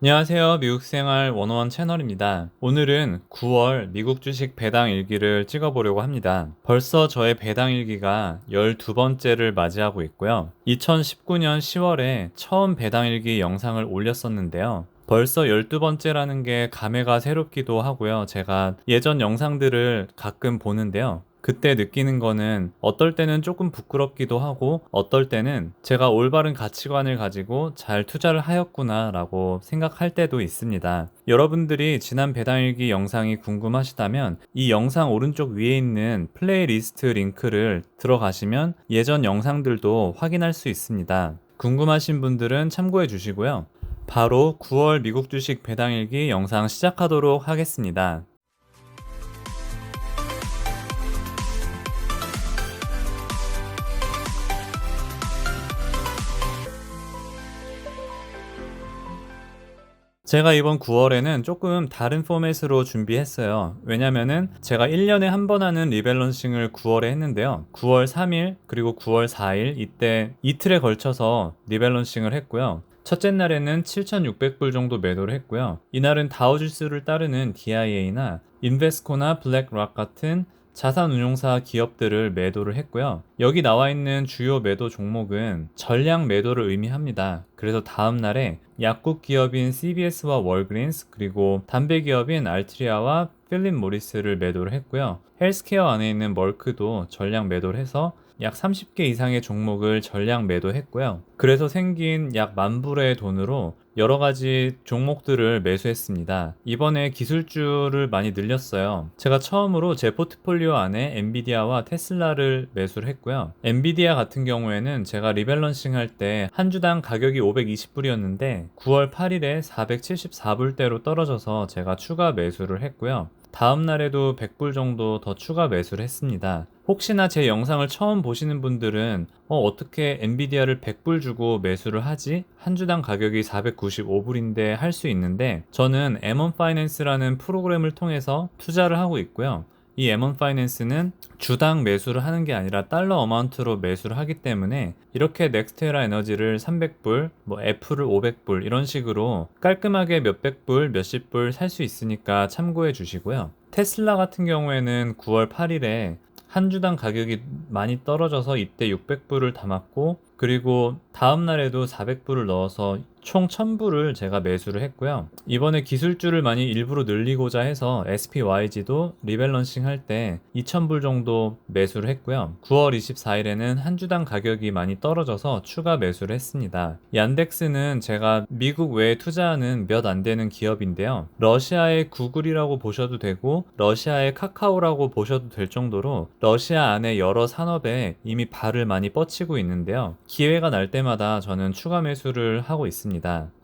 안녕하세요. 미국생활 101 채널입니다. 오늘은 9월 미국 주식 배당 일기를 찍어보려고 합니다. 벌써 저의 배당 일기가 12번째를 맞이하고 있고요. 2019년 10월에 처음 배당 일기 영상을 올렸었는데요. 벌써 12번째라는 게 감회가 새롭기도 하고요. 제가 예전 영상들을 가끔 보는데요. 그때 느끼는 거는 어떨 때는 조금 부끄럽기도 하고 어떨 때는 제가 올바른 가치관을 가지고 잘 투자를 하였구나 라고 생각할 때도 있습니다. 여러분들이 지난 배당일기 영상이 궁금하시다면 이 영상 오른쪽 위에 있는 플레이리스트 링크를 들어가시면 예전 영상들도 확인할 수 있습니다. 궁금하신 분들은 참고해 주시고요. 바로 9월 미국 주식 배당일기 영상 시작하도록 하겠습니다. 제가 이번 9월에는 조금 다른 포맷으로 준비했어요. 왜냐면은 제가 1년에 한 번 하는 리밸런싱을 9월에 했는데요. 9월 3일 그리고 9월 4일 이때 이틀에 걸쳐서 리밸런싱을 했고요. 첫째 날에는 7,600불 정도 매도를 했고요. 이날은 다우지수를 따르는 DIA나 인베스코나 블랙락 같은 자산운용사 기업들을 매도를 했고요. 여기 나와 있는 주요 매도 종목은 전량 매도를 의미합니다. 그래서 다음 날에 약국 기업인 CVS와 월그린스 그리고 담배 기업인 알트리아와 필립 모리스를 매도를 했고요. 헬스케어 안에 있는 멀크도 전량 매도를 해서 약 30개 이상의 종목을 전량 매도했고요. 그래서 생긴 약 10,000불의 돈으로 여러 가지 종목들을 매수했습니다. 이번에 기술주를 많이 늘렸어요. 제가 처음으로 제 포트폴리오 안에 엔비디아와 테슬라를 매수를 했고요. 엔비디아 같은 경우에는 제가 리밸런싱 할 때 한 주당 가격이 520불이었는데 9월 8일에 474불대로 떨어져서 제가 추가 매수를 했고요. 다음 날에도 100불 정도 더 추가 매수를 했습니다. 혹시나 제 영상을 처음 보시는 분들은 어떻게 엔비디아를 100불 주고 매수를 하지? 한 주당 가격이 495불인데 할 수 있는데 저는 M1 파이낸스라는 프로그램을 통해서 투자를 하고 있고요. 이 M1 파이낸스는 주당 매수를 하는 게 아니라 달러 어마운트로 매수를 하기 때문에 이렇게 넥스테라 에너지를 300불, 애플을 500불 이런 식으로 깔끔하게 몇백 불, 몇십 불 살 수 있으니까 참고해 주시고요. 테슬라 같은 경우에는 9월 8일에 한 주당 가격이 많이 떨어져서 이때 600불을 담았고 그리고 다음 날에도 400불을 넣어서 총 1000불을 제가 매수를 했고요. 이번에 기술주를 많이 일부러 늘리고자 해서 SPYG도 리밸런싱 할 때 2000불 정도 매수를 했고요. 9월 24일에는 한 주당 가격이 많이 떨어져서 추가 매수를 했습니다. 얀덱스는 제가 미국 외에 투자하는 몇 안 되는 기업인데요. 러시아의 구글이라고 보셔도 되고 러시아의 카카오라고 보셔도 될 정도로 러시아 안에 여러 산업에 이미 발을 많이 뻗치고 있는데요. 기회가 날 때마다 저는 추가 매수를 하고 있습니다.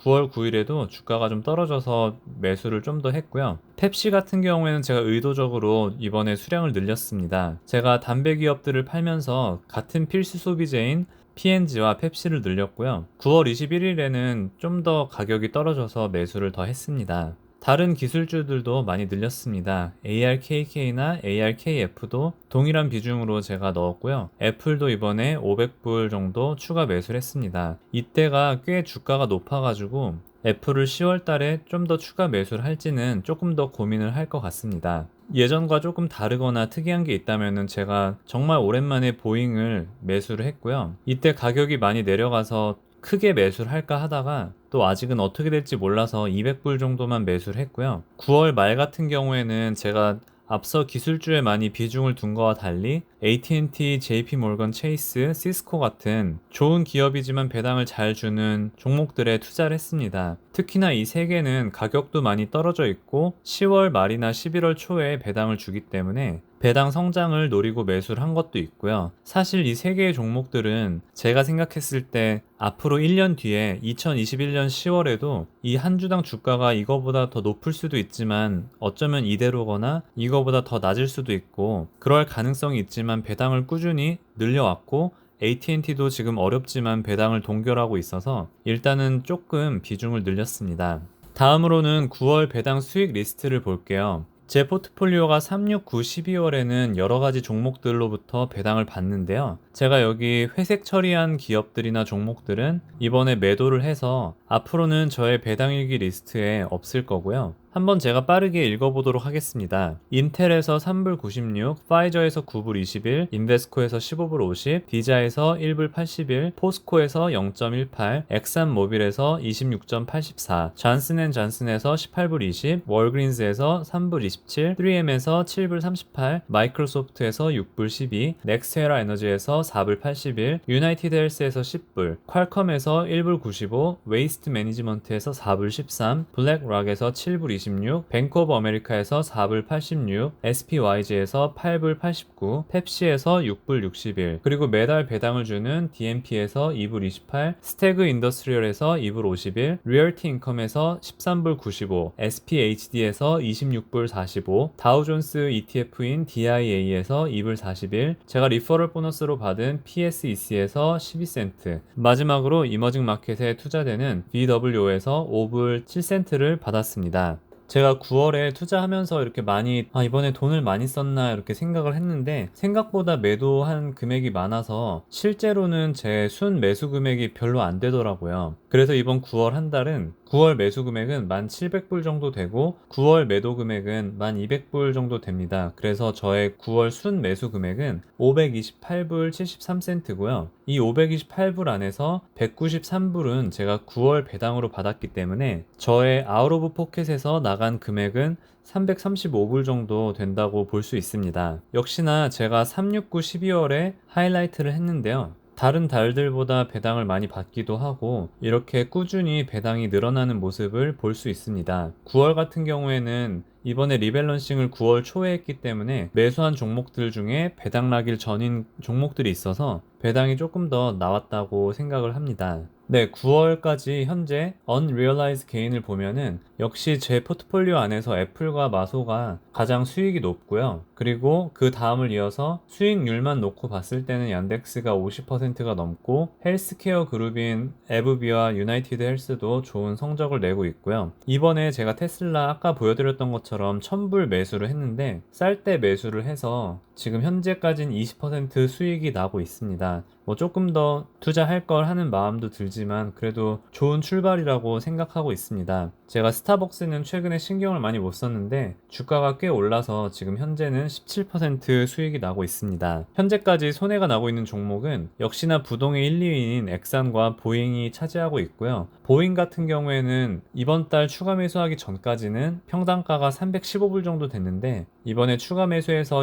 9월 9일에도 주가가 좀 떨어져서 매수를 좀 더 했고요. 펩시 같은 경우에는 제가 의도적으로 이번에 수량을 늘렸습니다. 제가 담배 기업들을 팔면서 같은 필수 소비재인 P&G와 펩시를 늘렸고요. 9월 21일에는 좀 더 가격이 떨어져서 매수를 더 했습니다. 다른 기술주들도 많이 늘렸습니다. ARKK나 ARKF도 동일한 비중으로 제가 넣었고요. 애플도 이번에 500불 정도 추가 매수를 했습니다. 이때가 꽤 주가가 높아가지고 애플을 10월 달에 좀 더 추가 매수를 할지는 조금 더 고민을 할 것 같습니다. 예전과 조금 다르거나 특이한 게 있다면 제가 정말 오랜만에 보잉을 매수를 했고요. 이때 가격이 많이 내려가서 크게 매수를 할까 하다가 또 아직은 어떻게 될지 몰라서 200불 정도만 매수를 했고요. 9월 말 같은 경우에는 제가 앞서 기술주에 많이 비중을 둔 거와 달리 AT&T, JP모건 체이스, 시스코 같은 좋은 기업이지만 배당을 잘 주는 종목들에 투자를 했습니다. 특히나 이 세 개는 가격도 많이 떨어져 있고 10월 말이나 11월 초에 배당을 주기 때문에 배당 성장을 노리고 매수를 한 것도 있고요. 사실 이 세 개의 종목들은 제가 생각했을 때 앞으로 1년 뒤에 2021년 10월에도 이 한 주당 주가가 이거보다 더 높을 수도 있지만 어쩌면 이대로거나 이거보다 더 낮을 수도 있고 그럴 가능성이 있지만 배당을 꾸준히 늘려왔고 AT&T도 지금 어렵지만 배당을 동결하고 있어서 일단은 조금 비중을 늘렸습니다. 다음으로는 9월 배당 수익 리스트를 볼게요. 제 포트폴리오가 3, 6, 9, 12월에는 여러 가지 종목들로부터 배당을 받는데요. 제가 여기 회색 처리한 기업들이나 종목들은 이번에 매도를 해서 앞으로는 저의 배당일기 리스트에 없을 거고요. 한번 제가 빠르게 읽어보도록 하겠습니다. 인텔에서 3불 96, 파이저에서 9불 21, 인베스코에서 15불 50, 디자에서 1불 81, 포스코에서 0.18, 엑산모빌에서 26.84, 잔슨앤잔슨에서 18불 20, 월그린즈에서 3불 27, 3M에서 7불 38, 마이크로소프트에서 6불 12, 넥스테라 에너지에서 4불 81, 유나이티드 헬스에서 10불, 퀄컴에서 1불 95, 웨이스트 매니지먼트에서 4불 13, 블랙락에서 7불 26, 뱅크 오브 아메리카에서 4불 86, SPYG에서 8불 89, 펩시에서 6불 61, 그리고 매달 배당을 주는 DMP에서 2불 28, 스태그 인더스트리얼에서 2불 51, 리얼티 인컴에서 13불 95, SPHD에서 26불 45, 다우존스 ETF인 DIA에서 2불 41, 제가 리퍼럴 보너스로 받은 PSEC에서 12센트, 마지막으로 이머징 마켓에 투자되는 BWO에서 5불 7센트를 받았습니다. 제가 9월에 투자하면서 이렇게 많이 이번에 돈을 많이 썼나 이렇게 생각을 했는데 생각보다 매도한 금액이 많아서 실제로는 제 순 매수 금액이 별로 안 되더라고요. 그래서 이번 9월 한 달은 9월 매수 금액은 1,700불 정도 되고 9월 매도 금액은 1,200불 정도 됩니다. 그래서 저의 9월 순 매수 금액은 528불 73센트고요. 이 528불 안에서 193불은 제가 9월 배당으로 받았기 때문에 저의 아웃 오브 포켓에서 나간 금액은 335불 정도 된다고 볼 수 있습니다. 역시나 제가 369 12월에 하이라이트를 했는데요. 다른 달들보다 배당을 많이 받기도 하고 이렇게 꾸준히 배당이 늘어나는 모습을 볼 수 있습니다. 9월 같은 경우에는 이번에 리밸런싱을 9월 초에 했기 때문에 매수한 종목들 중에 배당락일 전인 종목들이 있어서 배당이 조금 더 나왔다고 생각을 합니다. 네, 9월까지 현재 unrealized gain을 보면은 역시 제 포트폴리오 안에서 애플과 마소가 가장 수익이 높고요. 그리고 그 다음을 이어서 수익률만 놓고 봤을 때는 얀덱스가 50%가 넘고 헬스케어 그룹인 에브비와 유나이티드 헬스도 좋은 성적을 내고 있고요. 이번에 제가 테슬라 아까 보여드렸던 것처럼 1000불 매수를 했는데 쌀 때 매수를 해서 지금 현재까지는 20% 수익이 나고 있습니다. 조금 더 투자할 걸 하는 마음도 들지만 그래도 좋은 출발이라고 생각하고 있습니다. 제가 스타벅스는 최근에 신경을 많이 못 썼는데 주가가 꽤 올라서 지금 현재는 17% 수익이 나고 있습니다. 현재까지 손해가 나고 있는 종목은 역시나 부동의 1, 2위인 엑산과 보잉이 차지하고 있고요. 보잉 같은 경우에는 이번 달 추가 매수하기 전까지는 평단가가 315불 정도 됐는데 이번에 추가 매수해서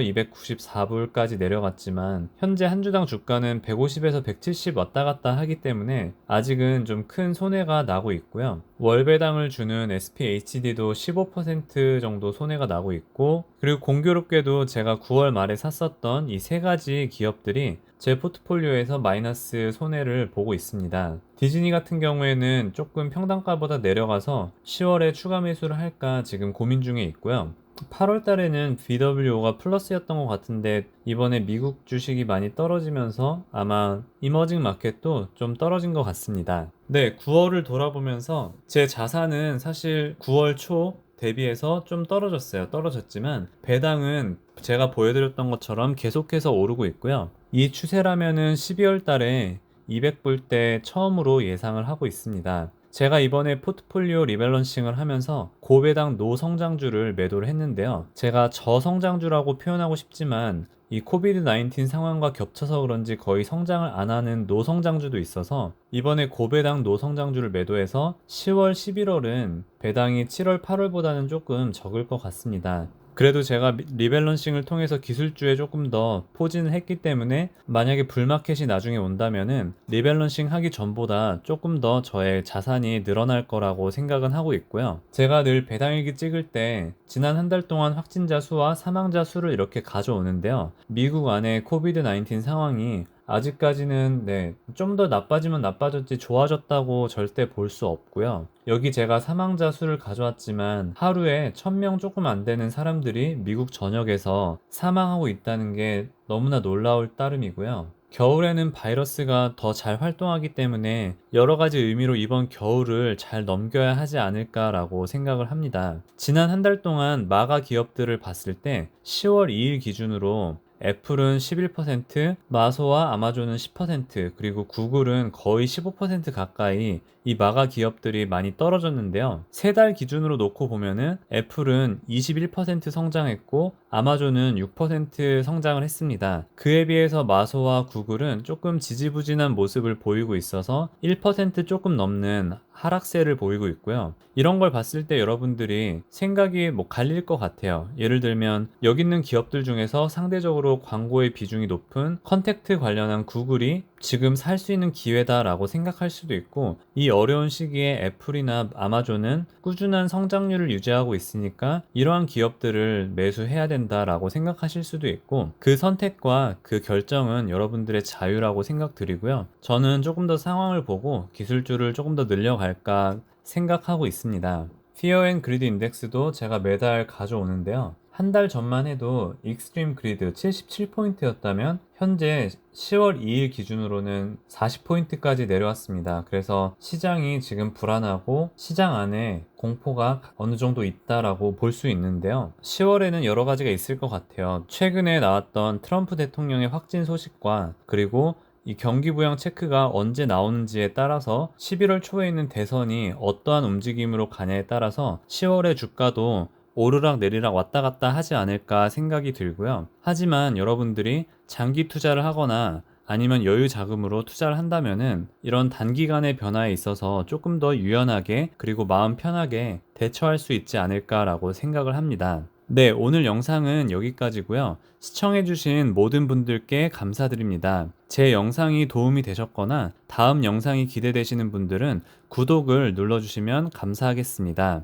294불까지 내려갔지만 현재 한 주당 주가는 150에서 170 왔다 갔다 하기 때문에 아직은 좀 큰 손해가 나고 있고요. 월 배당을 주는 SPHD도 15% 정도 손해가 나고 있고 그리고 공교롭게도 제가 9월 말에 샀었던 이 세 가지 기업들이 제 포트폴리오에서 마이너스 손해를 보고 있습니다. 디즈니 같은 경우에는 조금 평단가보다 내려가서 10월에 추가 매수를 할까 지금 고민 중에 있고요. 8월 달에는 BWO가 플러스였던 것 같은데 이번에 미국 주식이 많이 떨어지면서 아마 이머징 마켓도 좀 떨어진 것 같습니다. 네, 9월을 돌아보면서 제 자산은 사실 9월 초 대비해서 좀 떨어졌지만 배당은 제가 보여드렸던 것처럼 계속해서 오르고 있고요. 이 추세라면은 12월 달에 200불대 처음으로 예상을 하고 있습니다. 제가 이번에 포트폴리오 리밸런싱을 하면서 고배당 노성장주를 매도를 했는데요. 제가 저성장주라고 표현하고 싶지만 이 코비드-19 상황과 겹쳐서 그런지 거의 성장을 안 하는 노성장주도 있어서 이번에 고배당 노성장주를 매도해서 10월, 11월은 배당이 7월, 8월보다는 조금 적을 것 같습니다. 그래도 제가 리밸런싱을 통해서 기술주에 조금 더 포진을 했기 때문에 만약에 불마켓이 나중에 온다면은 리밸런싱 하기 전보다 조금 더 저의 자산이 늘어날 거라고 생각은 하고 있고요. 제가 늘 배당일기 찍을 때 지난 한 달 동안 확진자 수와 사망자 수를 이렇게 가져오는데요. 미국 안에 코비드-19 상황이 아직까지는 좀 더 나빠지면 나빠졌지 좋아졌다고 절대 볼 수 없고요. 여기 제가 사망자 수를 가져왔지만 하루에 1000명 조금 안 되는 사람들이 미국 전역에서 사망하고 있다는 게 너무나 놀라울 따름이고요. 겨울에는 바이러스가 더 잘 활동하기 때문에 여러 가지 의미로 이번 겨울을 잘 넘겨야 하지 않을까라고 생각을 합니다. 지난 한 달 동안 마가 기업들을 봤을 때 10월 2일 기준으로 애플은 11%, 마소와 아마존은 10%, 그리고 구글은 거의 15% 가까이 이 마가 기업들이 많이 떨어졌는데요. 세 달 기준으로 놓고 보면은 애플은 21% 성장했고 아마존은 6% 성장을 했습니다. 그에 비해서 마소와 구글은 조금 지지부진한 모습을 보이고 있어서 1% 조금 넘는 하락세를 보이고 있고요. 이런 걸 봤을 때 여러분들이 생각이 갈릴 것 같아요. 예를 들면 여기 있는 기업들 중에서 상대적으로 광고의 비중이 높은 컨택트 관련한 구글이 지금 살 수 있는 기회다라고 생각할 수도 있고, 이 어려운 시기에 애플이나 아마존은 꾸준한 성장률을 유지하고 있으니까 이러한 기업들을 매수해야 된다라고 생각하실 수도 있고, 그 선택과 그 결정은 여러분들의 자유라고 생각드리고요. 저는 조금 더 상황을 보고 기술주를 조금 더 늘려갈까 생각하고 있습니다. Fear and Greed 인덱스도 제가 매달 가져오는데요. 한 달 전만 해도 익스트림 그리드 77포인트였다면 현재 10월 2일 기준으로는 40포인트까지 내려왔습니다. 그래서 시장이 지금 불안하고 시장 안에 공포가 어느 정도 있다라고 볼 수 있는데요. 10월에는 여러 가지가 있을 것 같아요. 최근에 나왔던 트럼프 대통령의 확진 소식과 그리고 이 경기부양 체크가 언제 나오는지에 따라서 11월 초에 있는 대선이 어떠한 움직임으로 가냐에 따라서 10월의 주가도 오르락 내리락 왔다 갔다 하지 않을까 생각이 들고요. 하지만 여러분들이 장기 투자를 하거나 아니면 여유 자금으로 투자를 한다면은 이런 단기간의 변화에 있어서 조금 더 유연하게 그리고 마음 편하게 대처할 수 있지 않을까라고 생각을 합니다. 네, 오늘 영상은 여기까지고요. 시청해주신 모든 분들께 감사드립니다. 제 영상이 도움이 되셨거나 다음 영상이 기대되시는 분들은 구독을 눌러주시면 감사하겠습니다.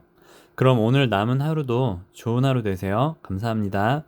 그럼 오늘 남은 하루도 좋은 하루 되세요. 감사합니다.